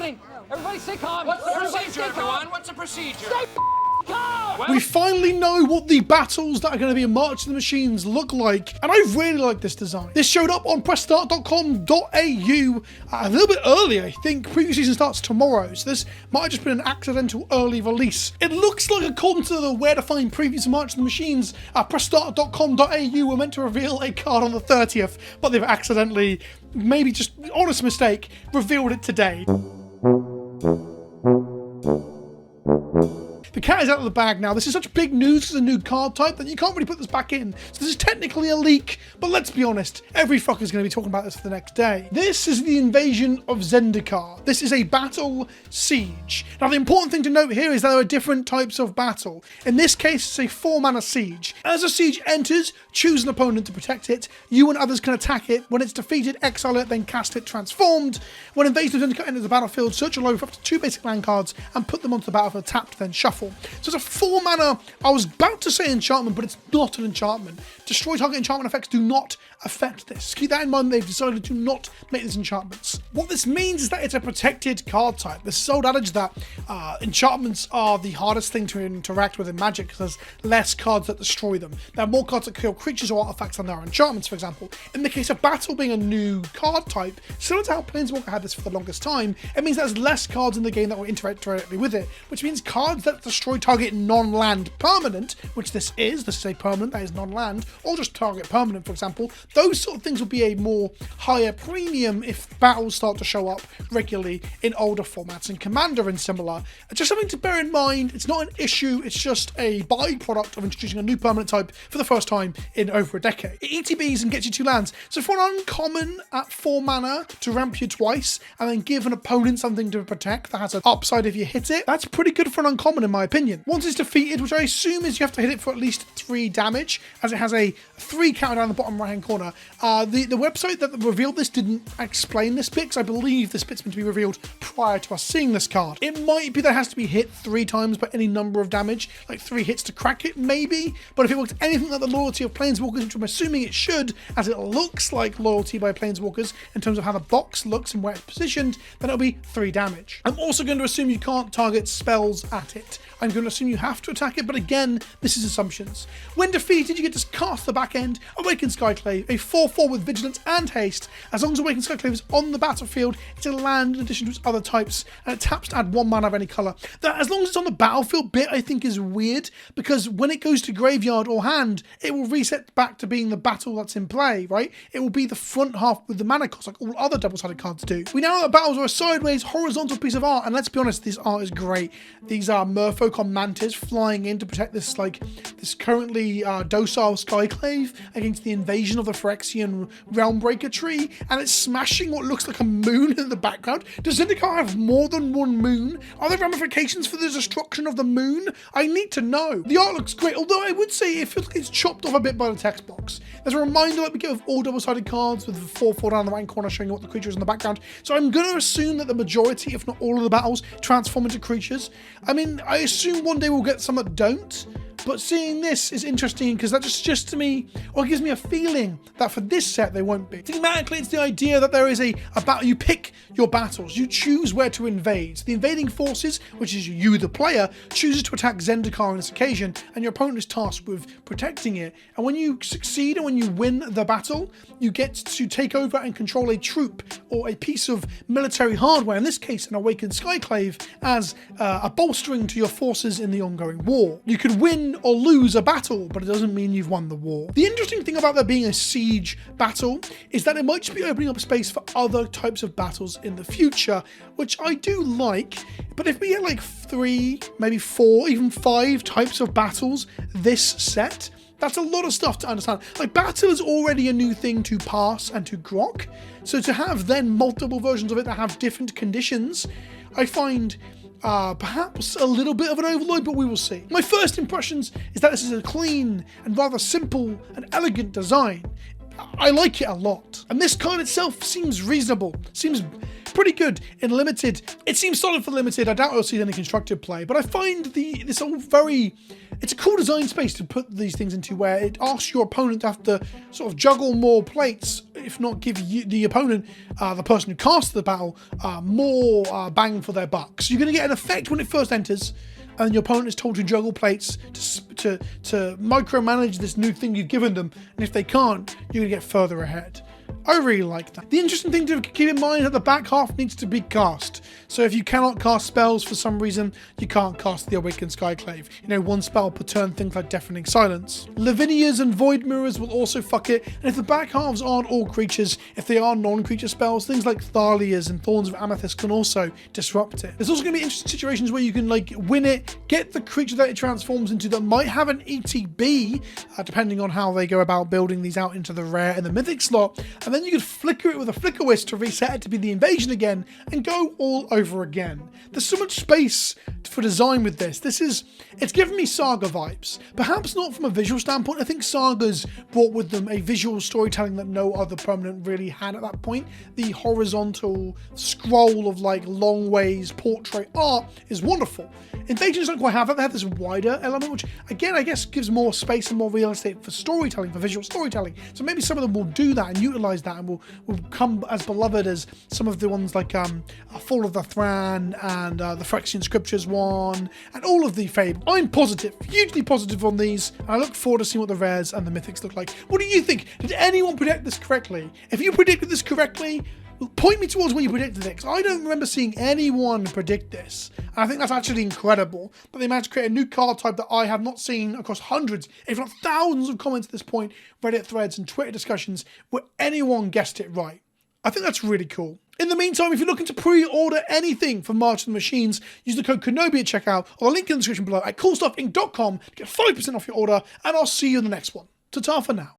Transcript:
happening? Everybody stay calm. What's the Everybody procedure, stay calm. everyone? What's the procedure? Stay calm. We finally know what the battles that are going to be in March of the Machines look like, and I really like this design. This showed up on pressstart.com.au a little bit early, I think. Preview season starts tomorrow, so this might have just been an accidental early release. It looks like, according to the where to find previews of March of the Machines, pressstart.com.au were meant to reveal a card on the 30th, but they've accidentally, maybe just honest mistake, revealed it today. The cat is out of the bag now. This is such big news as a new card type that you can't really put this back in. So this is technically a leak, but let's be honest, every fucker's going to be talking about this for the next day. This is the invasion of Zendikar. This is a battle siege. Now the important thing to note here is that there are different types of battle. In this case, it's a 4-mana siege. As a siege enters, choose an opponent to protect it. You and others can attack it. When it's defeated, exile it, then cast it transformed. When Invasion of Zendikar enters the battlefield, search your library for up to 2 basic land cards and put them onto the battlefield tapped, then shuffle. So it's a 4-mana, I was about to say enchantment, but it's not an enchantment. Destroy target enchantment effects do not affect this. Keep that in mind, they've decided to not make these enchantments. What this means is that it's a protected card type. There's this old adage that enchantments are the hardest thing to interact with in Magic because there's less cards that destroy them. There are more cards that kill creatures or artifacts than there are enchantments, for example. In the case of Battle being a new card type, similar to how Planeswalker had this for the longest time, it means there's less cards in the game that will interact directly with it, which means cards that destroy target non-land permanent, which this is a permanent that is non-land, or just target permanent, for example, those sort of things will be a more higher premium if battles start to show up regularly in older formats, and Commander and similar. Just something to bear in mind, it's not an issue, it's just a byproduct of introducing a new permanent type for the first time in over a decade. It ETBs and gets you 2 lands, so for an uncommon at 4 mana to ramp you twice, and then give an opponent something to protect that has an upside if you hit it, that's pretty good for an uncommon in my opinion. Once it's defeated, which I assume is you have to hit it for at least 3 damage, as it has a 3 counter down the bottom right hand corner. The website that revealed this didn't explain this bit, because I believe this bit's meant to be revealed prior to us seeing this card. It might be that it has to be hit 3 times by any number of damage, like 3 hits to crack it maybe, but if it works anything like the loyalty of Planeswalkers, which I'm assuming it should, as it looks like loyalty by Planeswalkers in terms of how the box looks and where it's positioned, then it'll be 3 damage. I'm also going to assume you can't target spells at it. I'm going to assume you have to attack it, but again, this is assumptions. When defeated, you get to cast the back end, Awakened Skyclave, a 4/4 with Vigilance and Haste. As long as Awakened Skyclave is on the battlefield, it's a land in addition to its other types, and it taps to add 1 mana of any colour. That, as long as it's on the battlefield bit, I think is weird, because when it goes to graveyard or hand, it will reset back to being the battle that's in play, right? It will be the front half with the mana cost, like all other double-sided cards do. We now know that battles are a sideways, horizontal piece of art, and let's be honest, this art is great. These are Merfolk on Mantis flying in to protect this, this currently docile Skyclave against the invasion of the Phyrexian Realmbreaker tree, and it's smashing what looks like a moon in the background. Does Zendikar have more than 1 moon? Are there ramifications for the destruction of the moon? I need to know. The art looks great, although I would say it feels like it's chopped off a bit by the text box. There's a reminder that we get with all double-sided cards with the 4/4 down the right corner showing you what the creature is in the background, so I'm going to assume that the majority, if not all of the battles, transform into creatures. I mean, I assume one day we'll get some that don't, but seeing this is interesting because that just suggests to me, or gives me a feeling that for this set they won't be. Thematically, it's the idea that there is a battle. You pick your battles, you choose where to invade. So the invading forces, which is you the player, chooses to attack Zendikar on this occasion, and your opponent is tasked with protecting it. And when you succeed and when you win the battle, you get to take over and control a troop or a piece of military hardware, in this case an Awakened Skyclave, as a bolstering to your forces in the ongoing war. You could win or lose a battle, but it doesn't mean you've won the war. The interesting thing about there being a siege battle is that it might just be opening up space for other types of battles in the future, which I do like, but if we get like 3, maybe 4, even 5 types of battles this set, that's a lot of stuff to understand. Like, battle is already a new thing to pass and to grok, so to have then multiple versions of it that have different conditions, I find perhaps a little bit of an overload, but we will see. My first impressions is that this is a clean and rather simple and elegant design. I like it a lot. And this card itself seems reasonable, seems pretty good in limited. It seems solid for limited. I doubt I'll see any constructed play, but I find this all very, it's a cool design space to put these things into, where it asks your opponent to have to sort of juggle more plates, if not give you, the opponent, the person who casts the battle, more bang for their buck. So you're going to get an effect when it first enters, and your opponent is told to juggle plates to micromanage this new thing you've given them, and if they can't, you're going to get further ahead. I really like that. The interesting thing to keep in mind is that the back half needs to be cast. So if you cannot cast spells for some reason, you can't cast the Awakened Skyclave. You know, one spell per turn, things like Deafening Silence. Lavinias and Void Mirrors will also fuck it. And if the back halves aren't all creatures, if they are non-creature spells, things like Thalias and Thorns of Amethyst can also disrupt it. There's also going to be interesting situations where you can like win it, get the creature that it transforms into that might have an ETB, depending on how they go about building these out into the rare and the mythic slot, and then you could flicker it with a flicker whisk to reset it to be the invasion again and go all over again. There's so much space for design with this. It's giving me Saga vibes. Perhaps not from a visual standpoint. I think Sagas brought with them a visual storytelling that no other permanent really had at that point. The horizontal scroll of like long ways portrait art is wonderful. Invasions don't quite have that. They have this wider element, which again, I guess gives more space and more real estate for storytelling, for visual storytelling. So maybe some of them will do that and utilize that and will come as beloved as some of the ones like Fall of the Thran and the Phyrexian Scriptures one, and all of the Fable. I'm positive, hugely positive on these, and I look forward to seeing what the rares and the mythics look like. What do you think? Did anyone predict this correctly? If you predicted this correctly, point me towards where you predicted it, because I don't remember seeing anyone predict this. And I think that's actually incredible that they managed to create a new card type that I have not seen across hundreds, if not thousands of comments at this point, Reddit threads and Twitter discussions, where anyone guessed it right. I think that's really cool. In the meantime, if you're looking to pre-order anything from March of the Machines, use the code KENOBI at checkout, or the link in the description below at coolstuffinc.com to get 5% off your order, and I'll see you in the next one. Ta-ta for now.